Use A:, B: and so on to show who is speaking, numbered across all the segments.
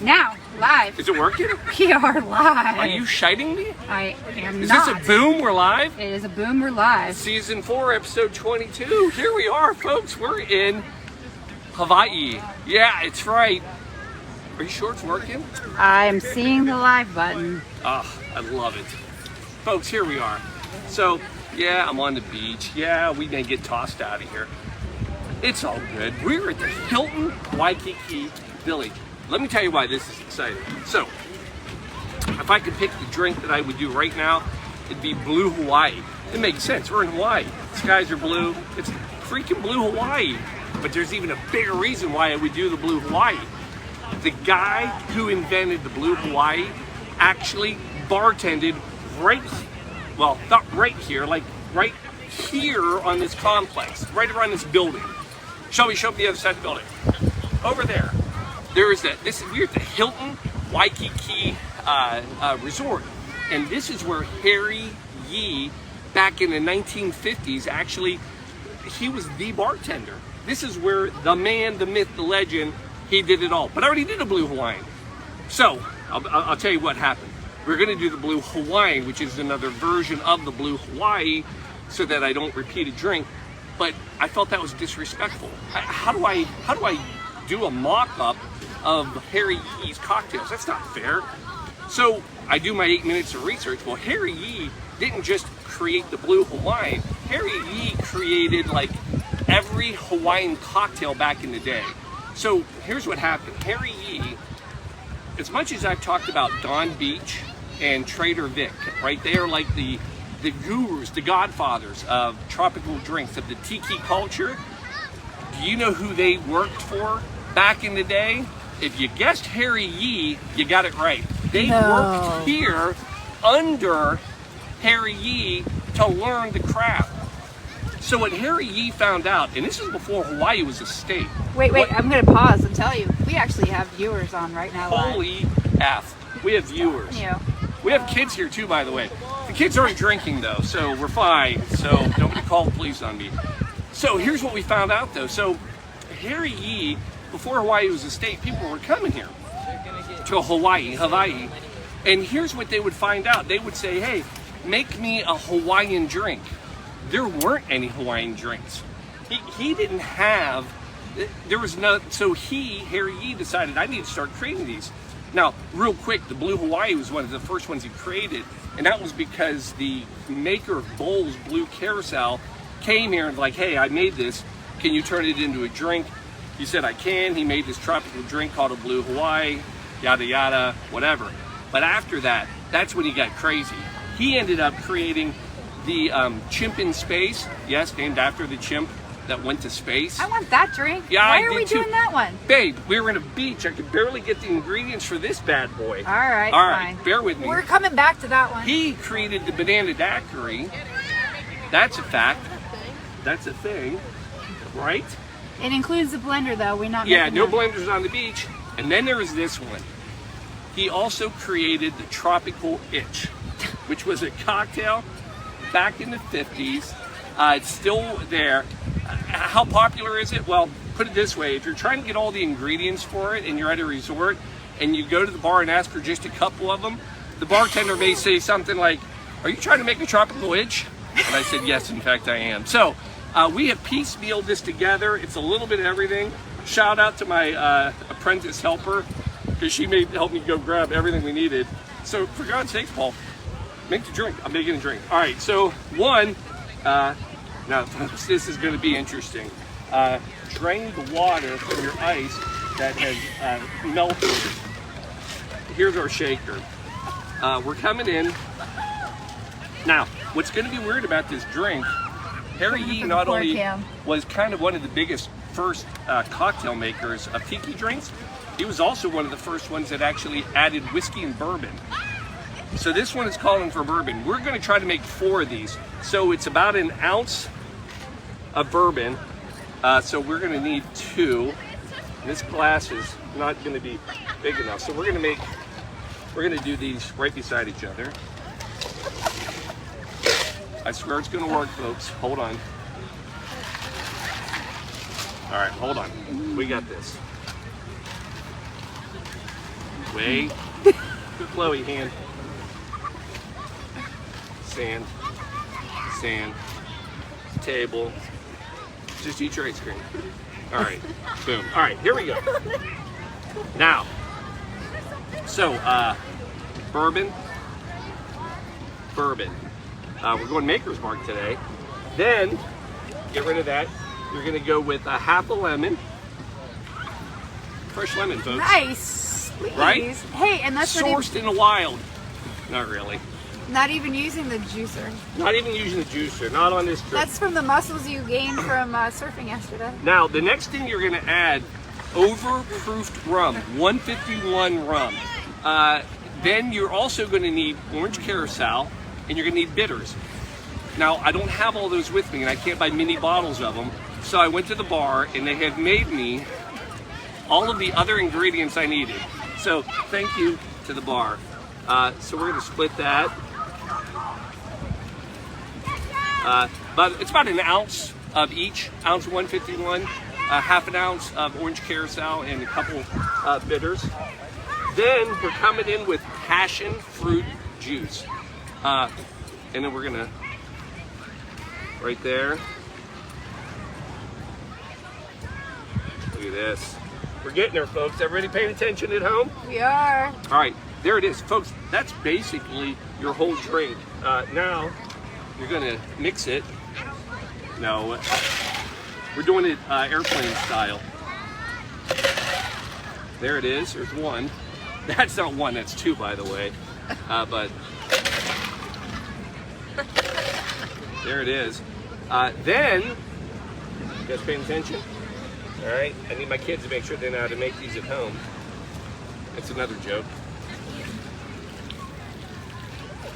A: Now, live.
B: Is it working?
A: We are live.
B: Are you shiting me?
A: I am
B: Is
A: not.
B: this a boom? We're live?
A: It is a boom. We're live.
B: Season 4, episode 22. Here we are, folks. We're in Hawaii. Yeah, it's right. Are you sure it's working?
A: I'm seeing the live button.
B: Oh, I love it. Folks, here we are. So, yeah, I'm on the beach. Yeah, we may get tossed out of here. It's all good. We're at the Hilton Waikiki Village. Let me tell you why this is exciting. So, if I could pick the drink that I would do right now, it'd be Blue Hawaii. It makes sense. We're in Hawaii. Skies are blue. It's freaking Blue Hawaii. But there's even a bigger reason why I would do the Blue Hawaii. The guy who invented the Blue Hawaii actually bartended right, well, not right here, like right here on this complex, right around this building. Shelby, show me the other side of the building. Over there. There is that. We're at the Hilton Waikiki Resort, and this is where Harry Yee, back in the 1950s, actually, he was the bartender. This is where the man, the myth, the legend, he did it all. But I already did a Blue Hawaiian. So, I'll tell you what happened. We're going to do the Blue Hawaiian, which is another version of the Blue Hawaii, so that I don't repeat a drink. But I felt that was disrespectful. How do I do a mock-up of Harry Yee's cocktails? That's not fair. So I do my 8 minutes of research. Well, Harry Yee didn't just create the Blue Hawaiian. Harry Yee created like every Hawaiian cocktail back in the day. So here's what happened. Harry Yee, as much as I've talked about Don Beach and Trader Vic, right? They are like the gurus, the godfathers of tropical drinks, of the tiki culture. Do you know who they worked for back in the day? If you guessed Harry Yee, you got it right. They worked here under Harry Yee to learn the craft. So what Harry Yee found out, and this is before Hawaii was a state.
A: Wait, I'm going to pause and tell you. We actually have viewers on right now.
B: Holy F. We have viewers.
A: Yeah.
B: We have kids here too, by the way. The kids aren't drinking though, so we're fine. So don't call the police on me. So here's what we found out though. So Harry Yee, before Hawaii was a state, people were coming here to Hawaii. And here's what they would find out. They would say, hey, make me a Hawaiian drink. There weren't any Hawaiian drinks. He didn't have, there was no, so Harry Yee decided I need to start creating these. Now, real quick, the Blue Hawaii was one of the first ones he created, and that was because the maker of Bowls, Blue Carousel, came here and like, hey, I made this. Can you turn it into a drink? He said, I can. He made this tropical drink called a Blue Hawaii, yada, yada, whatever. But after that, that's when he got crazy. He ended up creating the chimp in space, yes, named after the chimp that went to space.
A: I want that drink.
B: Yeah,
A: Why are we doing that one?
B: Babe, we were in a beach. I could barely get the ingredients for this bad boy.
A: All right,
B: fine.
A: fine.
B: Bear with me.
A: We're coming back to that one.
B: He created the banana daiquiri. That's a fact. That's a thing, right?
A: It includes the blender, though. We're not.
B: Yeah, no
A: that.
B: blenders on the beach. And then there is this one. He also created the Tropical Itch, which was a cocktail back in the 50s. It's still there. How popular is it? Well, put it this way. If you're trying to get all the ingredients for it and you're at a resort and you go to the bar and ask for just a couple of them, the bartender may say something like, are you trying to make a tropical itch? And I said, yes, in fact, I am. So we have piecemealed this together. It's a little bit of everything. Shout out to my apprentice helper, because she may help me go grab everything we needed. So for God's sakes, Paul, make the drink. I'm making a drink. All right, so one, now this is going to be interesting. Drain the water from your ice that has melted. Here's our shaker. We're coming in. Now, what's going to be weird about this drink, Harry Yee not only was kind of one of the biggest first cocktail makers of tiki drinks, he was also one of the first ones that actually added whiskey and bourbon. So this one is calling for bourbon. We're going to try to make 4 of these. So it's about an ounce of bourbon. So we're going to need 2. This glass is not going to be big enough. So we're going to do these right beside each other. I swear it's going to work, folks. Hold on. All right, hold on. We got this. way. Chloe, hand. Sand. Sand. Table. Just eat your ice cream. All right. Boom. All right, here we go. Now, so, bourbon. Bourbon. We're going Maker's Mark today. Then, get rid of that. You're gonna go with a half a lemon. Fresh lemon, folks.
A: Nice. Please.
B: Right?
A: Hey, and that's
B: Sourced in the wild. Not really.
A: not even using the juicer.
B: Not even using the juicer. Not on this trip.
A: That's from the muscles you gained from surfing yesterday.
B: Now, the next thing you're gonna add, overproofed rum, 151 rum. Then you're also gonna need orange curacao, and you're gonna need bitters. Now, I don't have all those with me, and I can't buy mini bottles of them. So I went to the bar, and they have made me all of the other ingredients I needed. So thank you to the bar. So we're gonna split that. But it's about an ounce of each, ounce 151, half an ounce of orange curacao, and a couple bitters. Then we're coming in with passion fruit juice. And then we're gonna, right there. Look at this. We're getting there, folks. Everybody paying attention at home?
A: We are.
B: All right, there it is. Folks, that's basically your whole drink. Now, you're gonna mix it. No, we're doing it airplane style. There it is, there's one. That's not one, that's two, by the way. But there it is. Then, you guys paying attention? All right, I need my kids to make sure they know how to make these at home. That's another joke.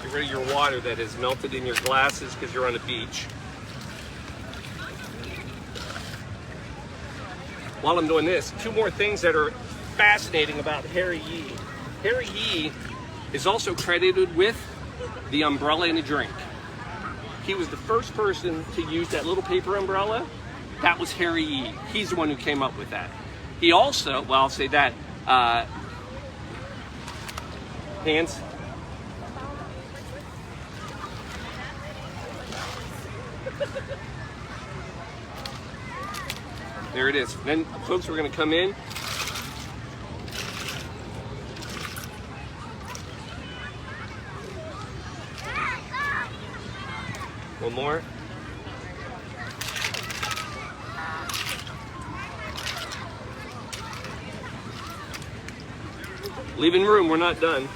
B: Get rid of your water that has melted in your glasses because you're on a beach. While I'm doing this, two more things that are fascinating about Harry Yee. Harry Yee is also credited with the umbrella in a drink. He was the first person to use that little paper umbrella. That was Harry Yee. He's the one who came up with that. He also, well, I'll say that, hands. There it is. Then, folks, we're gonna come in. One more. Leaving room, we're not done.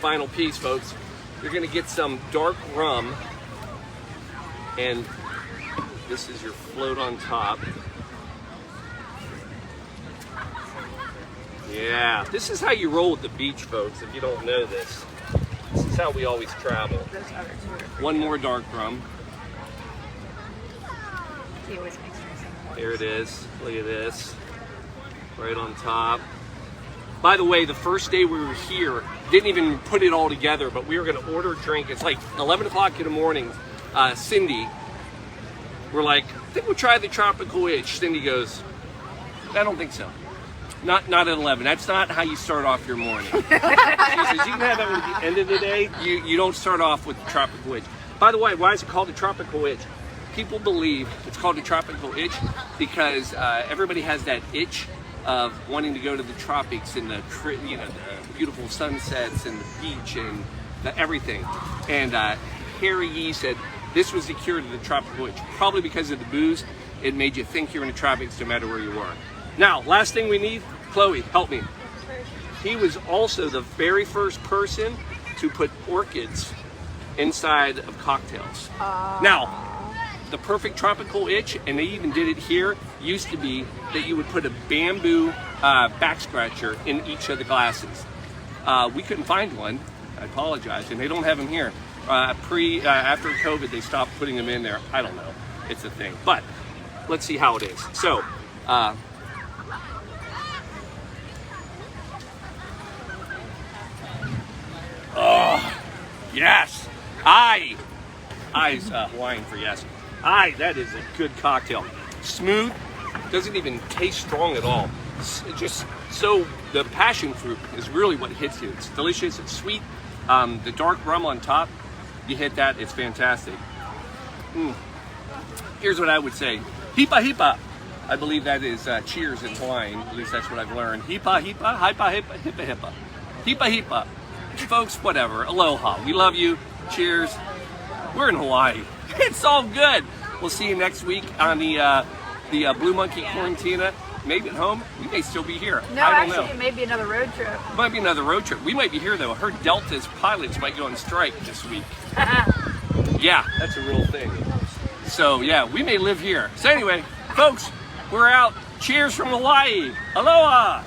B: Final piece, folks. You're gonna get some dark rum, and this is your float on top. Yeah, this is how you roll with the beach, folks, if you don't know this. This is how we always travel. One more dark rum.
A: He always makes me
B: Here it is. Look at this. Right on top. By the way, the first day we were here, didn't even put it all together, but we were going to order a drink. It's like 11 o'clock in the morning. Cindy, we're like, I think we'll try the Tropical Itch. Cindy goes, I don't think so. Not at 11. That's not how you start off your morning. She says, you can have that at the end of the day. You don't start off with the Tropical Itch. By the way, why is it called the Tropical Itch? People believe it's called the Tropical Itch because everybody has that itch of wanting to go to the tropics and the beautiful sunsets and the beach and everything. And Harry Yee said this was the cure to the tropical itch. Probably because of the booze, it made you think you're in the tropics no matter where you were. Now, last thing we need, Chloe, help me. He was also the very first person to put orchids inside of cocktails. Now, the perfect tropical itch, and they even did it here, used to be that you would put a bamboo back scratcher in each of the glasses. We couldn't find one. I apologize, and they don't have them here. After COVID, they stopped putting them in there. I don't know. It's a thing. But let's see how it is. So, oh, yes. I's Hawaiian for yes. That is a good cocktail. Smooth, doesn't even taste strong at all. just so the passion fruit is really what hits you. It's delicious. It's sweet. The dark rum on top, you hit that. It's fantastic. Here's what I would say. Hipa hipa. I believe that is cheers in Hawaiian. At least that's what I've learned. Hipa hipa, hipa hipa, hipa hipa. Hipa hipa. Folks, whatever. Aloha. We love you. Cheers. We're in Hawaii. It's all good. We'll see you next week on the Blue Monkey Quarantina. Maybe at home. We may still be here.
A: No,
B: I don't
A: actually,
B: know.
A: it may be another road trip.
B: It might be another road trip. We might be here though. I heard Delta's pilots might go on strike this week. Yeah, that's a real thing. So yeah, we may live here. So anyway, folks, we're out. Cheers from Hawaii. Aloha.